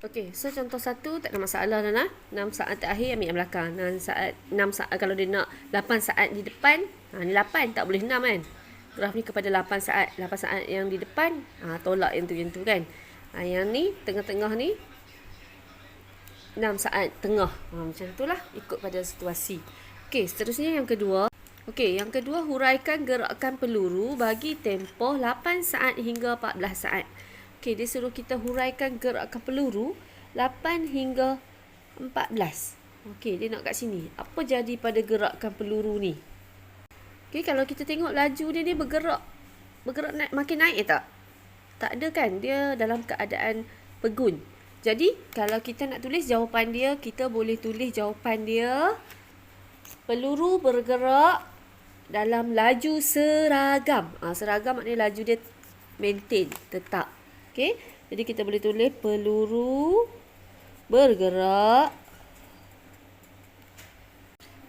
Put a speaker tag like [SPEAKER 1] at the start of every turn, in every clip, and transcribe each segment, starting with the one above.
[SPEAKER 1] Okey, so contoh satu tak ada masalah dah lah. 6 saat terakhir ambil yang belakang. 6 saat kalau dia nak 8 saat di depan, ni 8 tak boleh 6 kan. Graf ni kepada 8 saat. 8 saat yang di depan, tolak yang tu kan. Yang ni tengah-tengah ni 6 saat tengah. Macam itulah ikut pada situasi. Okey, seterusnya yang kedua. Okey, yang kedua huraikan gerakan peluru bagi tempoh 8 saat hingga 14 saat. Okey, dia suruh kita huraikan gerakan peluru 8 hingga 14. Okey, dia nak kat sini. Apa jadi pada gerakan peluru ni? Okey, kalau kita tengok laju dia ni bergerak naik, makin naik tak? Tak ada kan? Dia dalam keadaan pegun. Jadi, kalau kita nak tulis jawapan dia, kita boleh tulis jawapan dia peluru bergerak dalam laju seragam. Seragam maknanya laju dia maintain, tetap. Okey, jadi kita boleh tulis peluru bergerak.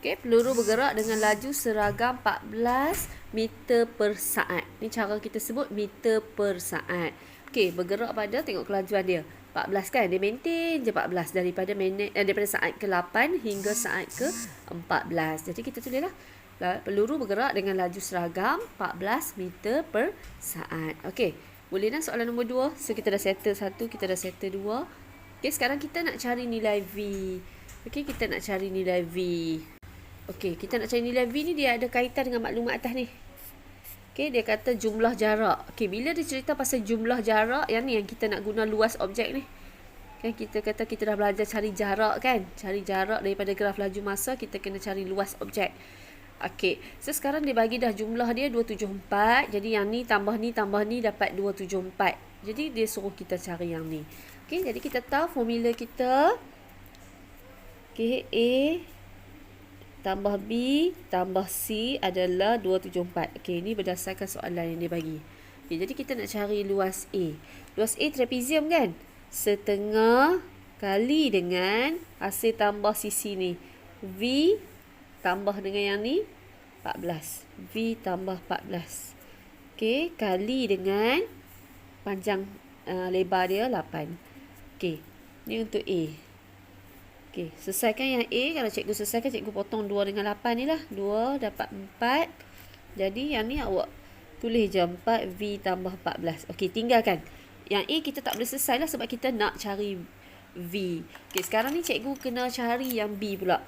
[SPEAKER 1] Okey, peluru bergerak dengan laju seragam 14 meter per saat. Ni cara kita sebut meter per saat. Okey, bergerak pada tengok kelajuan dia. 14 kan, dia maintain je 14 daripada saat ke-8 hingga saat ke-14. Jadi kita tulislah peluru bergerak dengan laju seragam 14 meter per saat. Okey. Boleh dah soalan nombor 2. So, kita dah settle 1, kita dah settle 2. Okey, sekarang kita nak cari nilai V. Okey, kita nak cari nilai V. Okey, kita nak cari nilai V ni dia ada kaitan dengan maklumat atas ni. Okey, dia kata jumlah jarak. Okey, bila dia cerita pasal jumlah jarak, yang ni yang kita nak guna luas objek ni. Kan kita kata kita dah belajar cari jarak kan? Cari jarak daripada graf laju masa, kita kena cari luas objek. Okey, so sekarang dia bagi dah jumlah dia 274. Jadi yang ni tambah ni dapat 274. Jadi dia suruh kita cari yang ni. Okey, jadi kita tahu formula kita. Okey, A tambah B tambah C adalah 274. Okey, ini berdasarkan soalan yang dia bagi. Okey, jadi kita nak cari luas A. Luas A trapezium kan? Setengah kali dengan hasil tambah sisi ni. V tambah dengan yang ni 14. V tambah 14. Okey, kali dengan panjang lebar dia 8. Okey, ni untuk A. Okey, selesaikan yang A. Kalau cikgu selesaikan, cikgu potong 2 dengan 8 ni lah. 2 dapat 4. Jadi yang ni awak tulis je 4 V tambah 14. Okey, tinggalkan. Yang A kita tak boleh selesai lah sebab kita nak cari V. Okey, sekarang ni cikgu kena cari yang B pula.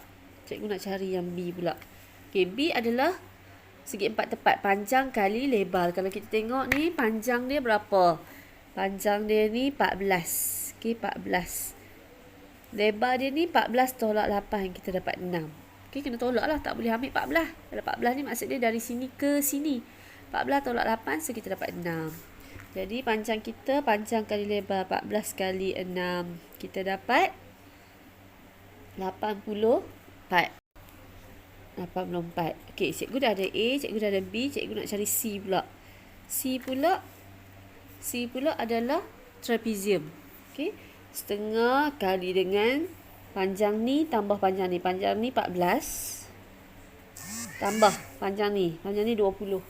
[SPEAKER 1] Cikgu nak cari yang B pula. Okey, B adalah segi 4 tepat. Panjang kali lebar. Kalau kita tengok ni, panjang dia berapa? Panjang dia ni 14. Okey, 14. Lebar dia ni 14 tolak 8. Kita dapat 6. Okey, kena tolak lah. Tak boleh ambil 14. Kalau 14 ni maksud dia dari sini ke sini. 14 tolak 8, so kita dapat 6. Jadi, panjang kita, panjang kali lebar 14 kali 6. Kita dapat 84. Okey, cikgu dah ada A, cikgu dah ada B, cikgu nak cari C pula. C pula adalah trapezium. Okey, setengah kali dengan panjang ni tambah panjang ni. Panjang ni 14 tambah panjang ni 20.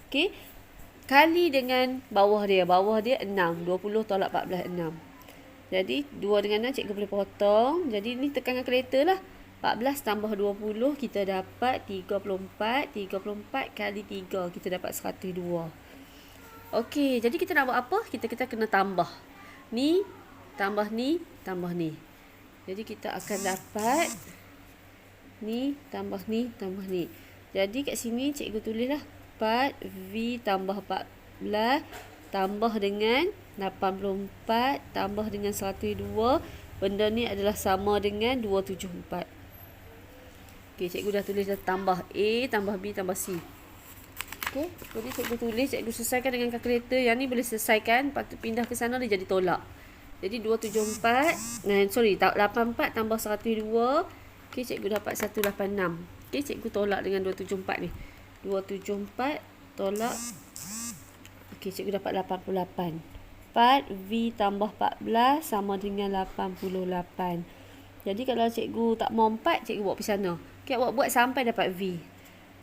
[SPEAKER 1] Okey, kali dengan bawah dia 6. 20 tolak 14 6. Jadi 2 dengan 6 cikgu boleh potong. Jadi ni tekan kalkulator lah. 14 tambah 20 kita dapat 34. 34 kali 3 kita dapat 102. Okey, jadi kita nak buat apa? Kita kena tambah. Ni tambah ni tambah ni. Jadi kita akan dapat ni tambah ni tambah ni. Jadi kat sini cikgu tulislah 4 V tambah 14 tambah dengan 84 tambah dengan 102. Benda ni adalah sama dengan 274. Okey, cikgu dah tulis dah tambah A tambah B tambah C. Okey, jadi cikgu tulis, cikgu selesaikan dengan kalkulator. Yang ni boleh selesaikan, patut pindah ke sana dia jadi tolak. Jadi 274, 84 tambah 102. Okey, cikgu dapat 186. Okey, cikgu tolak dengan 274 ni. 274 tolak. Okey, cikgu dapat 88. 4 V tambah 14 sama dengan 88. Jadi kalau cikgu tak mau 4, cikgu buat pergi sana. Okey, awak buat sampai dapat V.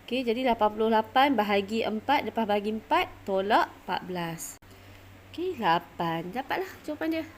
[SPEAKER 1] Okey, jadi 88 bahagi 4, lepas bahagi 4 tolak 14. Okey, 8. Dapatlah jawapan dia.